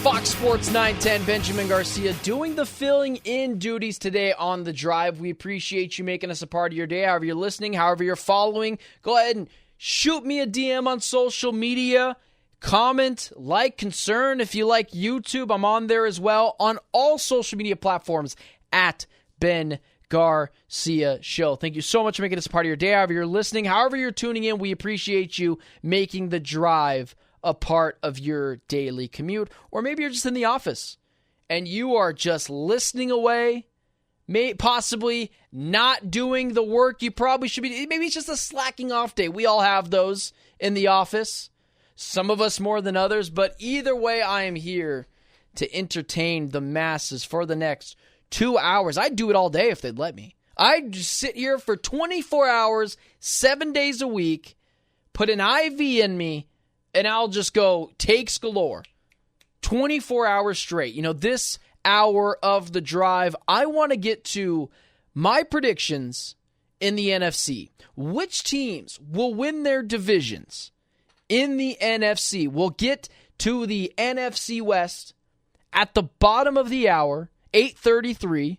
Fox Sports 910, Benjamin Garcia doing the filling in duties today on The Drive. We appreciate you making us a part of your day. However you're listening, however you're following, go ahead and shoot me a DM on social media. Comment, like, concern. If you like YouTube, I'm on there as well on all social media platforms at Ben Garcia Show. Thank you so much for making us a part of your day. However you're listening, however you're tuning in, we appreciate you making The Drive a part of your daily commute. Or maybe you're just in the office and you are just listening away, possibly not doing the work you probably should be. Maybe it's just a slacking off day. We all have those in the office. Some of us more than others, but either way, I am here to entertain the masses for the next 2 hours. I'd do it all day if they'd let me. I'd just sit here for 24 hours, 7 days a week, put an IV in me, and I'll just go takes galore. 24 hours straight. You know, this hour of The Drive, I want to get to my predictions in the NFC. Which teams will win their divisions in the NFC? We'll get to the NFC West at the bottom of the hour, 8:33.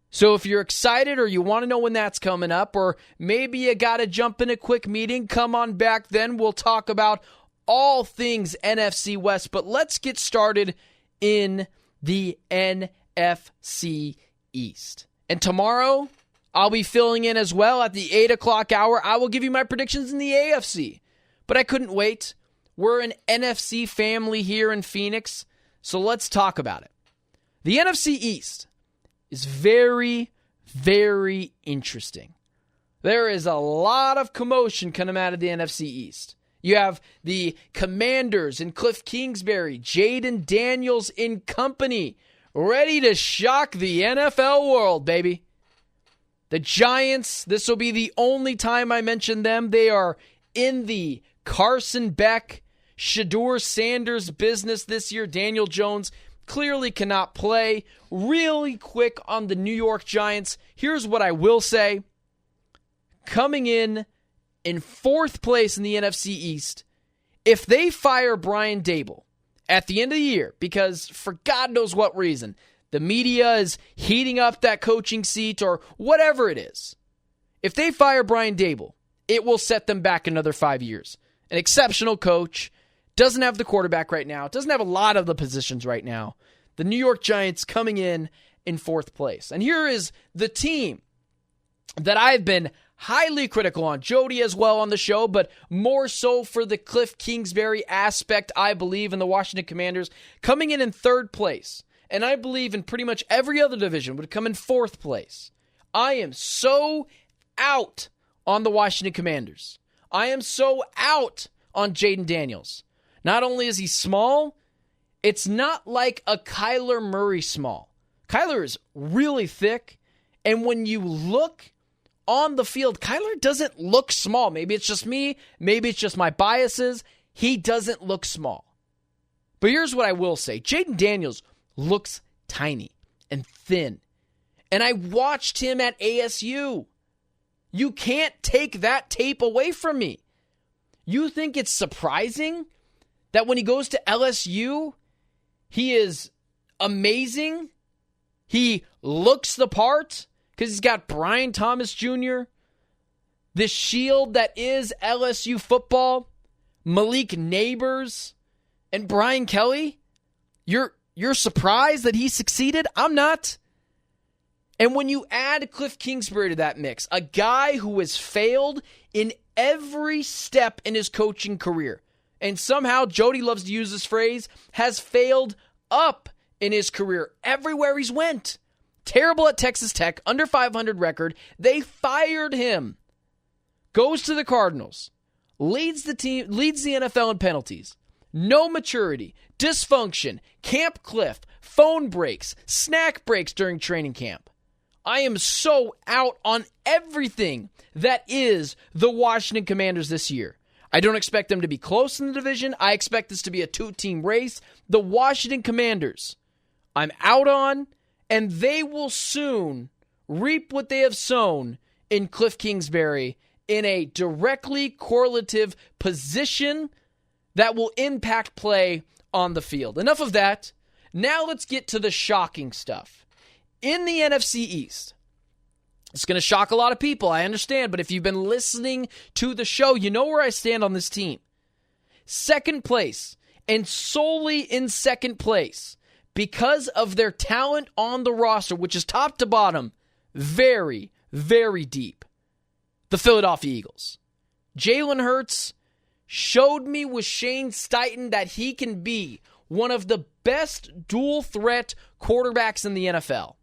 So if you're excited or you want to know when that's coming up, or maybe you got to jump in a quick meeting, come on back then. We'll talk about all things NFC West. But let's get started in the NFC East. And tomorrow, I'll be filling in as well at the 8 o'clock hour. I will give you my predictions in the AFC. But I couldn't wait. We're an NFC family here in Phoenix, so let's talk about it. The NFC East is very, very interesting. There is a lot of commotion coming out of the NFC East. You have the Commanders and Cliff Kingsbury, Jaden Daniels in company, ready to shock the NFL world, baby. The Giants, this will be the only time I mention them. They are in the Carson Beck, Shedeur Sanders business this year. Daniel Jones clearly cannot play. Really quick on the New York Giants, here's what I will say. Coming in fourth place in the NFC East, if they fire Brian Daboll at the end of the year, because for God knows what reason, the media is heating up that coaching seat or whatever it is, if they fire Brian Daboll, it will set them back another 5 years. An exceptional coach, doesn't have the quarterback right now, doesn't have a lot of the positions right now. The New York Giants coming in fourth place. And here is the team that I've been highly critical on. Jody as well on the show, but more so for the Cliff Kingsbury aspect, I believe, in the Washington Commanders, coming in third place. And I believe in pretty much every other division would come in fourth place. I am so out on the Washington Commanders. I am so out on Jaden Daniels. Not only is he small, it's not like a Kyler Murray small. Kyler is really thick, and when you look on the field, Kyler doesn't look small. Maybe it's just me. Maybe it's just my biases. He doesn't look small. But here's what I will say. Jaden Daniels looks tiny and thin. And I watched him at ASU. You can't take that tape away from me. You think it's surprising that when he goes to LSU, he is amazing? He looks the part? Because he's got Brian Thomas Jr., the shield that is LSU football, Malik Neighbors, and Brian Kelly. You're surprised that he succeeded? I'm not. And when you add Cliff Kingsbury to that mix, a guy who has failed in every step in his coaching career, and somehow, Jody loves to use this phrase, has failed up in his career everywhere he's went. Terrible at Texas Tech, under 500 record. They fired him. Goes to the Cardinals. Leads the NFL in penalties. No maturity. Dysfunction. Camp Cliff. Phone breaks. Snack breaks during training camp. I am so out on everything that is the Washington Commanders this year. I don't expect them to be close in the division. I expect this to be a two-team race. The Washington Commanders, I'm out on, and they will soon reap what they have sown in Cliff Kingsbury in a directly correlative position that will impact play on the field. Enough of that. Now let's get to the shocking stuff. In the NFC East, it's going to shock a lot of people, I understand, but if you've been listening to the show, you know where I stand on this team. Second place, and solely in second place, because of their talent on the roster, which is top to bottom, very, very deep. The Philadelphia Eagles. Jalen Hurts showed me with Shane Steichen that he can be one of the best dual threat quarterbacks in the NFL.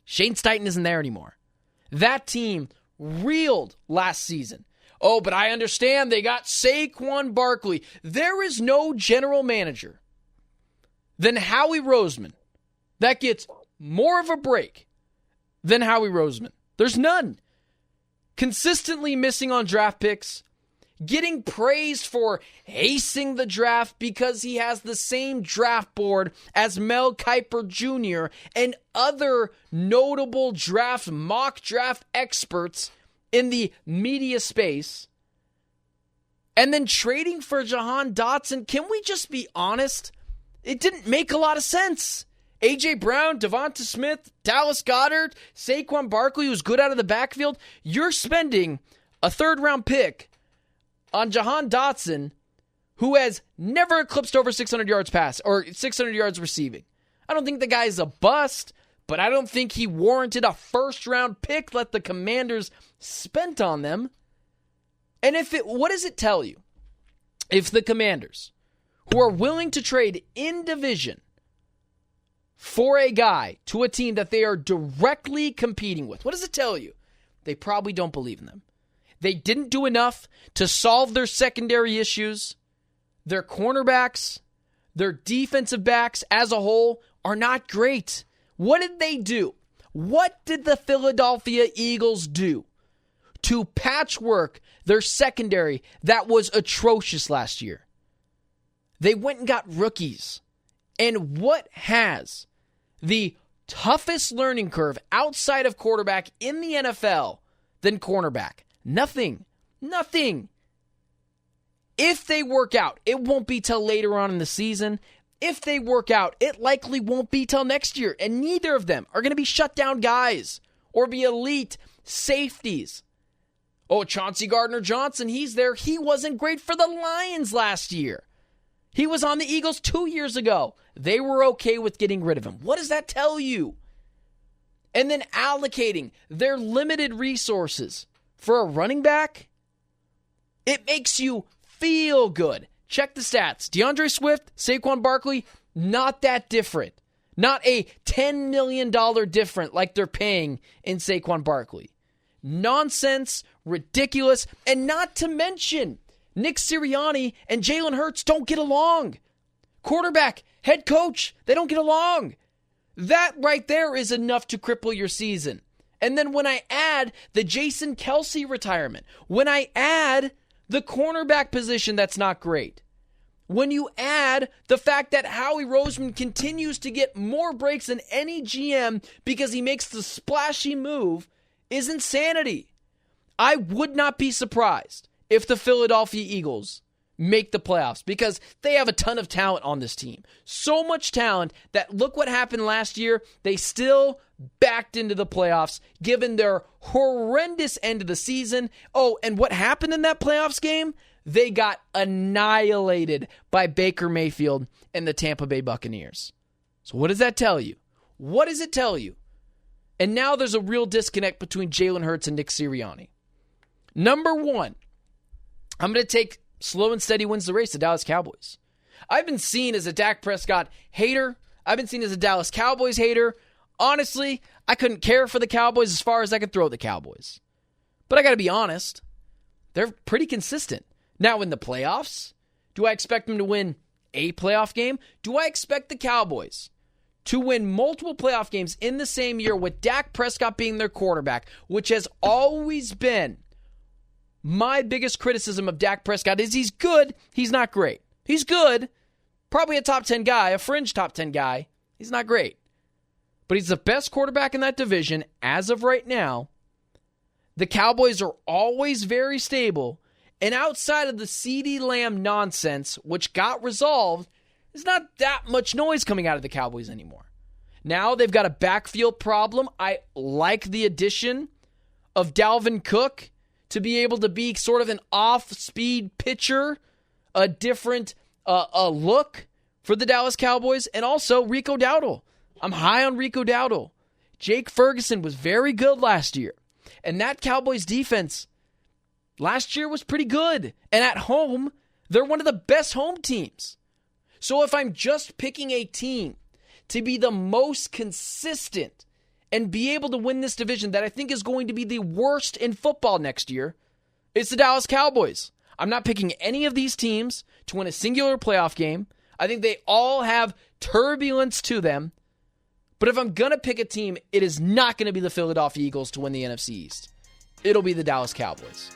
Shane Steichen isn't there anymore. That team reeled last season. Oh, but I understand they got Saquon Barkley. There is no general manager than Howie Roseman that gets more of a break than Howie Roseman. There's none. Consistently missing on draft picks, getting praised for acing the draft because he has the same draft board as Mel Kiper Jr. and other notable mock draft experts in the media space, and then trading for Jahan Dotson. Can we just be honest? It didn't make a lot of sense. A.J. Brown, Devonta Smith, Dallas Goedert, Saquon Barkley, who's good out of the backfield. You're spending a third-round pick on Jahan Dotson, who has never eclipsed over 600 yards pass or 600 yards receiving. I don't think the guy's a bust, but I don't think he warranted a first-round pick that the Commanders spent on them. And what does it tell you? If the Commanders, who are willing to trade in division for a guy to a team that they are directly competing with, what does it tell you? They probably don't believe in them. They didn't do enough to solve their secondary issues. Their cornerbacks, their defensive backs as a whole are not great. What did they do? What did the Philadelphia Eagles do to patchwork their secondary that was atrocious last year? They went and got rookies. And what has the toughest learning curve outside of quarterback in the NFL than cornerback? Nothing. If they work out, it won't be till later on in the season. If they work out, it likely won't be till next year. And neither of them are going to be shutdown guys or be elite safeties. Oh, Chauncey Gardner-Johnson, he's there. He wasn't great for the Lions last year. He was on the Eagles 2 years ago. They were okay with getting rid of him. What does that tell you? And then allocating their limited resources for a running back, it makes you feel good. Check the stats. DeAndre Swift, Saquon Barkley, not that different. Not a $10 million different like they're paying in Saquon Barkley. Nonsense, ridiculous, and not to mention, Nick Sirianni and Jalen Hurts don't get along. Quarterback, head coach, they don't get along. That right there is enough to cripple your season. And then when I add the Jason Kelce retirement, when I add the cornerback position that's not great, when you add the fact that Howie Roseman continues to get more breaks than any GM because he makes the splashy move, is insanity. I would not be surprised if the Philadelphia Eagles make the playoffs because they have a ton of talent on this team. So much talent that look what happened last year. They still backed into the playoffs given their horrendous end of the season. Oh, and what happened in that playoffs game? They got annihilated by Baker Mayfield and the Tampa Bay Buccaneers. So what does that tell you? What does it tell you? And now there's a real disconnect between Jalen Hurts and Nick Sirianni. Number one, I'm going to take slow and steady wins the race, the Dallas Cowboys. I've been seen as a Dak Prescott hater. I've been seen as a Dallas Cowboys hater. Honestly, I couldn't care for the Cowboys as far as I could throw the Cowboys. But I got to be honest, they're pretty consistent. Now in the playoffs, do I expect them to win a playoff game? Do I expect the Cowboys to win multiple playoff games in the same year with Dak Prescott being their quarterback, which has always been my biggest criticism of Dak Prescott is he's good, he's not great. He's good, probably a top 10 guy, a fringe top 10 guy. He's not great. But he's the best quarterback in that division as of right now. The Cowboys are always very stable, And outside of the CeeDee Lamb nonsense, which got resolved, there's not that much noise coming out of the Cowboys anymore. Now they've got a backfield problem. I like the addition of Dalvin Cook to be able to be sort of an off-speed pitcher, a different look for the Dallas Cowboys, and also Rico Dowdle. I'm high on Rico Dowdle. Jake Ferguson was very good last year, and that Cowboys defense last year was pretty good. And at home, they're one of the best home teams. So if I'm just picking a team to be the most consistent and be able to win this division that I think is going to be the worst in football next year, it's the Dallas Cowboys. I'm not picking any of these teams to win a singular playoff game. I think they all have turbulence to them. But if I'm going to pick a team, it is not going to be the Philadelphia Eagles to win the NFC East. It'll be the Dallas Cowboys.